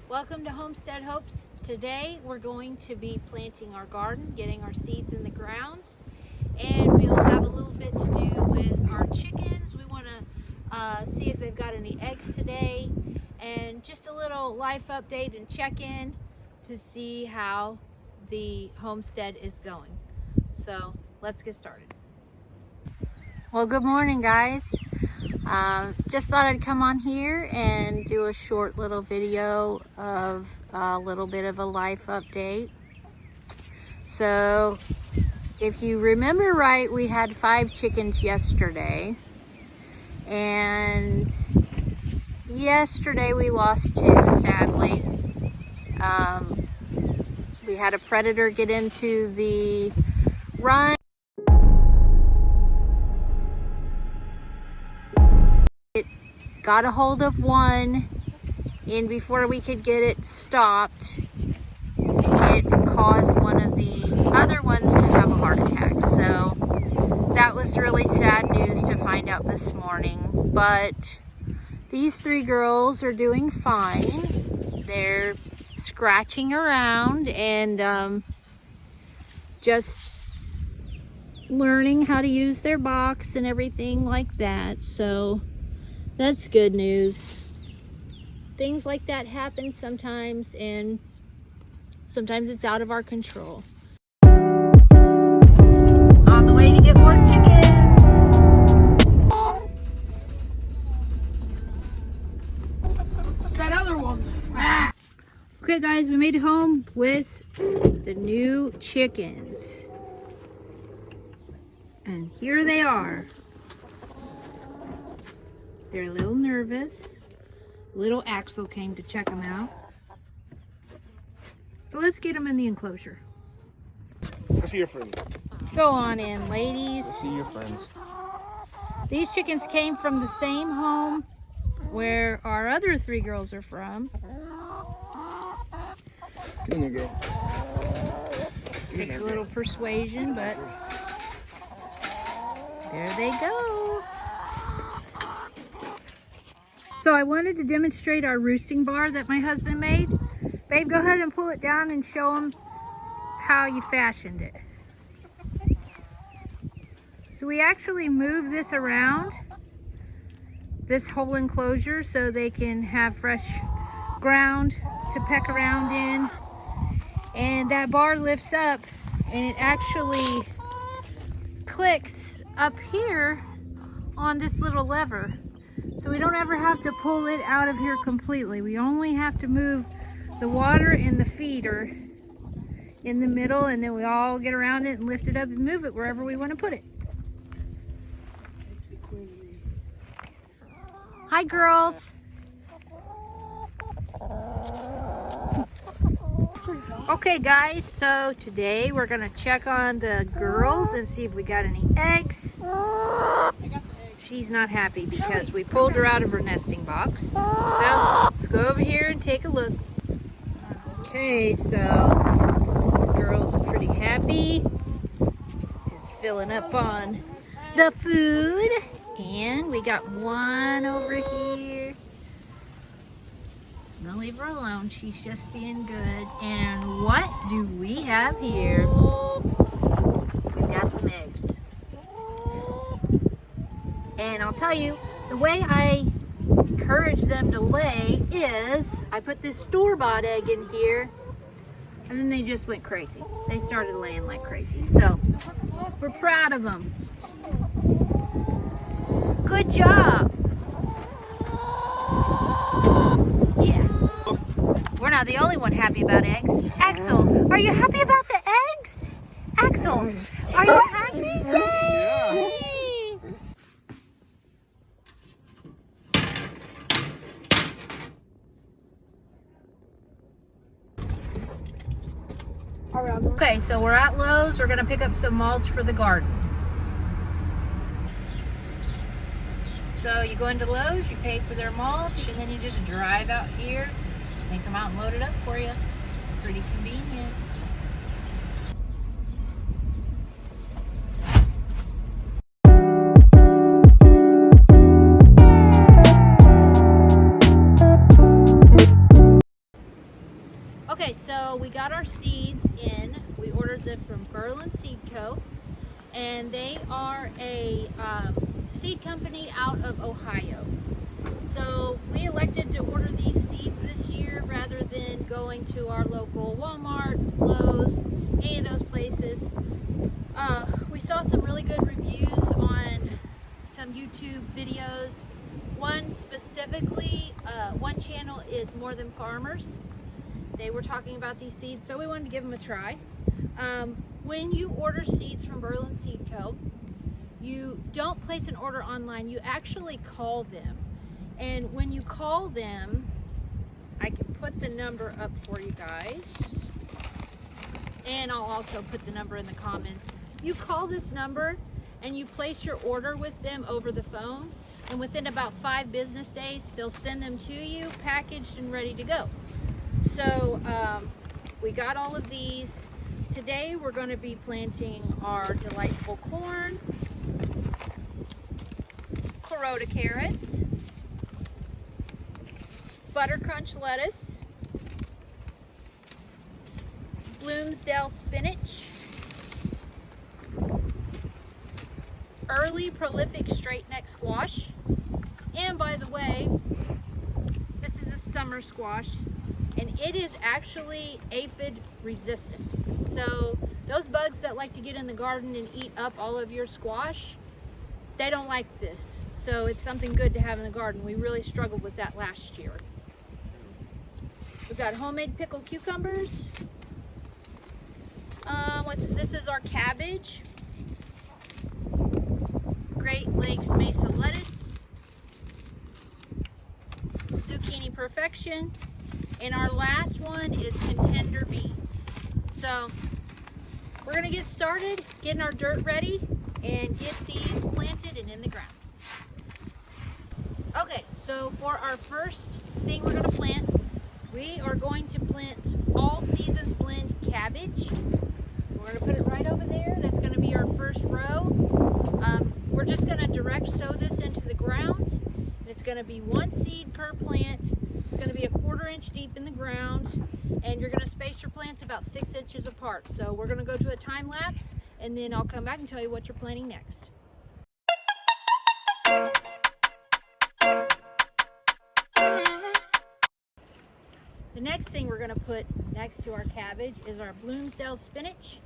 Welcome to Homestead Hopes. Today we're going to be planting our garden, getting our seeds in the ground, and we'll have a little bit to do with our chickens. We want to see if they've got any eggs today, and just a little life update and check-in to see how the homestead is going. So let's get started. Well, good morning, guys. Just thought I'd come on here and do a short little video of a little bit of a life update. So if you remember right, we had 5 chickens yesterday, and yesterday we lost 2, sadly. We had a predator get into the run. Got a hold of one, and before we could get it stopped, it caused one of the other ones to have a heart attack. So that was really sad news to find out this morning. But these 3 girls are doing fine. They're scratching around and just learning how to use their box and everything like that. So that's good news. Things like that happen sometimes, and sometimes it's out of our control. On the way to get more chickens. That other one. Okay guys, we made it home with the new chickens. And here they are. They're a little nervous. Little Axel came to check them out. So let's get them in the enclosure. Go see your friends. Go on in, ladies. Go see your friends. These chickens came from the same home where our other 3 girls are from. Get in there, girl. Takes a little persuasion, but there they go. So I wanted to demonstrate our roosting bar that my husband made. Babe, go ahead and pull it down and show them how you fashioned it. So we actually moved this around, this whole enclosure, so they can have fresh ground to peck around in. And that bar lifts up and it actually clicks up here on this little lever. So we don't ever have to pull it out of here completely. We only have to move the water and the feeder in the middle, and then we all get around it and lift it up and move it wherever we want to put it. Hi, girls. Okay, guys, so today we're going to check on the girls and see if we got any eggs. She's not happy because we pulled her out of her nesting box. So let's go over here and take a look. Okay, so these girls are pretty happy. Just filling up on the food. And we got one over here. I'm gonna leave her alone. She's just being good. And what do we have here? We've got some eggs. And I'll tell you, the way I encourage them to lay is I put this store-bought egg in here, and then they just went crazy. They started laying like crazy. So we're proud of them. Good job. Yeah. We're not the only one happy about eggs. Axel, are you happy about the eggs? Axel, are you happy? Yeah. Okay, so we're at Lowe's. We're gonna pick up some mulch for the garden. So you go into Lowe's, you pay for their mulch, and then you just drive out here. They come out and load it up for you. Pretty convenient. got our seeds in. We ordered them from Berlin Seed Co. And they are a seed company out of Ohio. So we elected to order these seeds this year rather than going to our local Walmart, Lowe's, any of those places. We saw some really good reviews on some YouTube videos. One specifically, one channel is More Than Farmers. They were talking about these seeds, so we wanted to give them a try. When you order seeds from Berlin Seed Co., you don't place an order online, you actually call them. And when you call them, I can put the number up for you guys, and I'll also put the number in the comments. You call this number and you place your order with them over the phone, and within about 5 business days, they'll send them to you, packaged and ready to go. So we got all of these. Today we're going to be planting our delightful corn, Clarota carrots, butter crunch lettuce, Bloomsdale spinach, early prolific straight neck squash, and by the way, this is a summer squash, and it is actually aphid resistant. So those bugs that like to get in the garden and eat up all of your squash, they don't like this. So it's something good to have in the garden. We really struggled with that last year. We've got homemade pickled cucumbers. This is our cabbage. Great Lakes Mesa lettuce. Zucchini perfection. And our last one is contender beans. So we're gonna get started, getting our dirt ready, and get these planted and in the ground. Okay, so for our first thing we're gonna plant, we are going to plant All Seasons Blend cabbage. We're gonna put it right over there. That's gonna be our first row. We're just gonna direct sow this into the ground. It's gonna be 1 seed per plant. It's gonna be 1/4 inch deep in the ground, and you're gonna space your plants about 6 inches apart. So we're gonna go to a time lapse, and then I'll come back and tell you what you're planting next. The next thing we're gonna put next to our cabbage is our Bloomsdale spinach,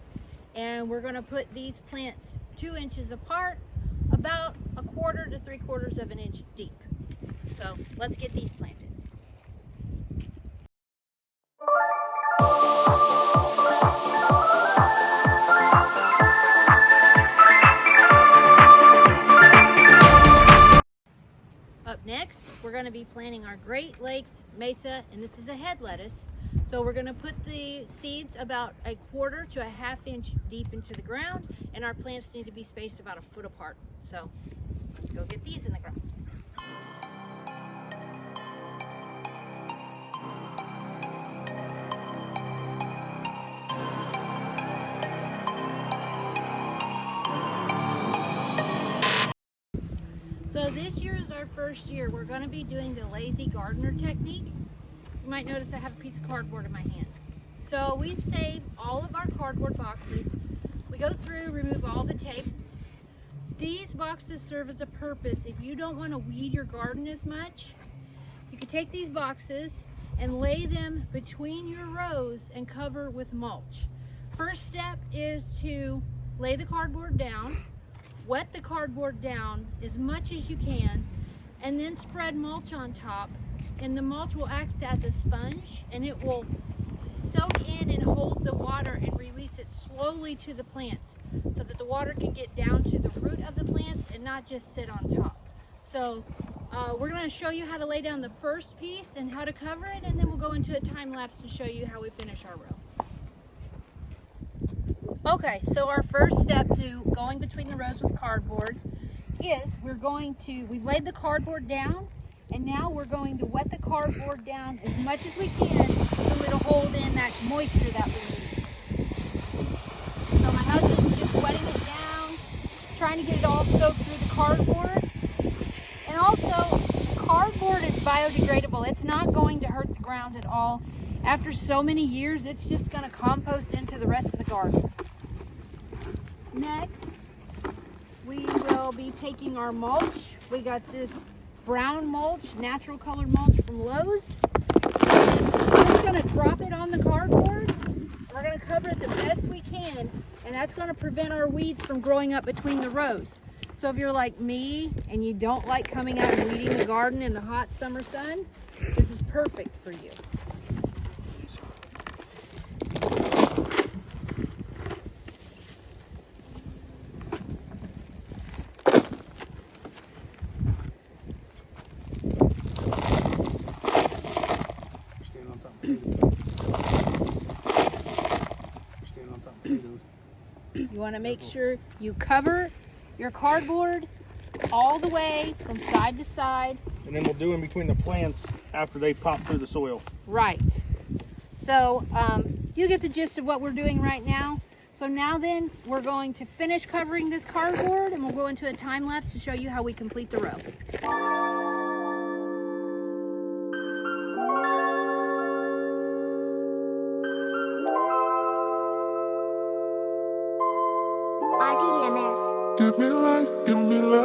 and we're gonna put these plants 2 inches apart, about 1/4 to 3/4 of an inch deep. So let's get these planted. Up next, we're going to be planting our Great Lakes Mesa, and this is a head lettuce. So we're going to put the seeds about 1/4 to 1/2 inch deep into the ground, and our plants need to be spaced about 1 foot apart. So let's go get these in the ground. So this year is our first year. We're going to be doing the lazy gardener technique. You might notice I have a piece of cardboard in my hand. So we save all of our cardboard boxes. We go through, remove all the tape. These boxes serve as a purpose. If you don't want to weed your garden as much, you can take these boxes and lay them between your rows and cover with mulch. First step is to lay the cardboard down, wet the cardboard down as much as you can, and then spread mulch on top, and the mulch will act as a sponge, and it will soak in and hold the water and release it slowly to the plants so that the water can get down to the root of the plants and not just sit on top. So we're going to show you how to lay down the first piece and how to cover it, and then we'll go into a time lapse to show you how we finish our row. Okay, so our first step to going between the rows with cardboard is we've laid the cardboard down, and now we're going to wet the cardboard down as much as we can so it'll hold in that moisture that we need. So my husband's just wetting it down, trying to get it all soaked through the cardboard. And also, cardboard is biodegradable. It's not going to hurt the ground at all. After so many years, it's just going to compost into the rest of the garden. Next, we will be taking our mulch. We got this brown mulch, natural colored mulch from Lowe's. We're just going to drop it on the cardboard. We're going to cover it the best we can, and that's going to prevent our weeds from growing up between the rows. So if you're like me and you don't like coming out and weeding the garden in the hot summer sun, this is perfect for you. Stand on top of potatoes. Stand on top of potatoes. You want to make sure you cover your cardboard all the way from side to side. And then we'll do in between the plants after they pop through the soil. Right. So you get the gist of what we're doing right now. So now then, we're going to finish covering this cardboard and we'll go into a time lapse to show you how we complete the row. RDMS. Give me life, give me life.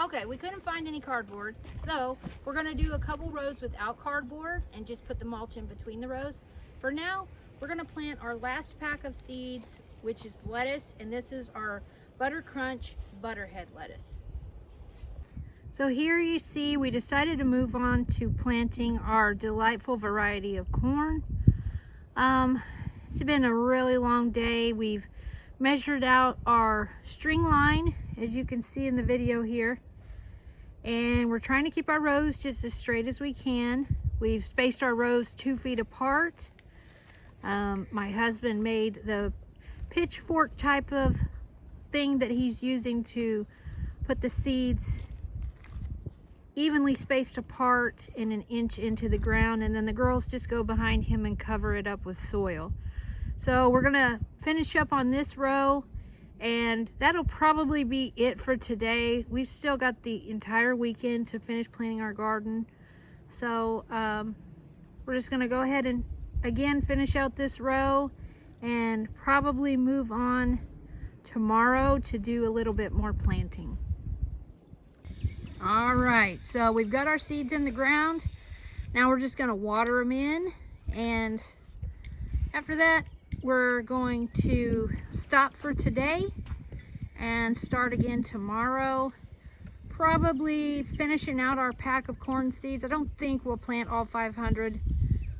Okay, we couldn't find any cardboard, so we're gonna do a couple rows without cardboard and just put the mulch in between the rows. For now, we're gonna plant our last pack of seeds, which is lettuce, and this is our Butter Crunch Butterhead lettuce. So here you see we decided to move on to planting our delightful variety of corn. It's been a really long day. We've measured out our string line, as you can see in the video here. And we're trying to keep our rows just as straight as we can. We've spaced our rows 2 feet apart. My husband made the pitchfork type of thing that he's using to put the seeds evenly spaced apart in 1 inch into the ground, and then the girls just go behind him and cover it up with soil. So we're gonna finish up on this row, and that'll probably be it for today. We've still got the entire weekend to finish planting our garden. So we're just gonna go ahead and again finish out this row and probably move on tomorrow to do a little bit more planting. All right, so we've got our seeds in the ground. Now we're just gonna water them in, and after that, we're going to stop for today and start again tomorrow. Probably finishing out our pack of corn seeds. I don't think we'll plant all 500.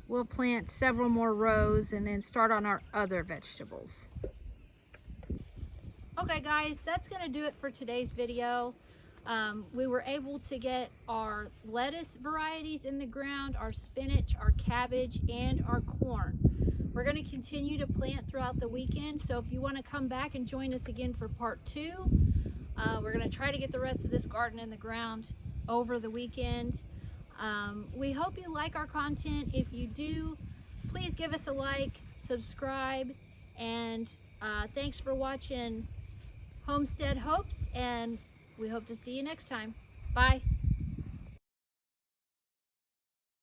We'll plant several more rows and then start on our other vegetables. Okay guys, that's gonna do it for today's video. We were able to get our lettuce varieties in the ground, our spinach, our cabbage, and our corn. We're going to continue to plant throughout the weekend, so if you want to come back and join us again for part 2, we're going to try to get the rest of this garden in the ground over the weekend. We hope you like our content. If you do, please give us a like, subscribe, and thanks for watching Homestead Hopes, and we hope to see you next time. Bye.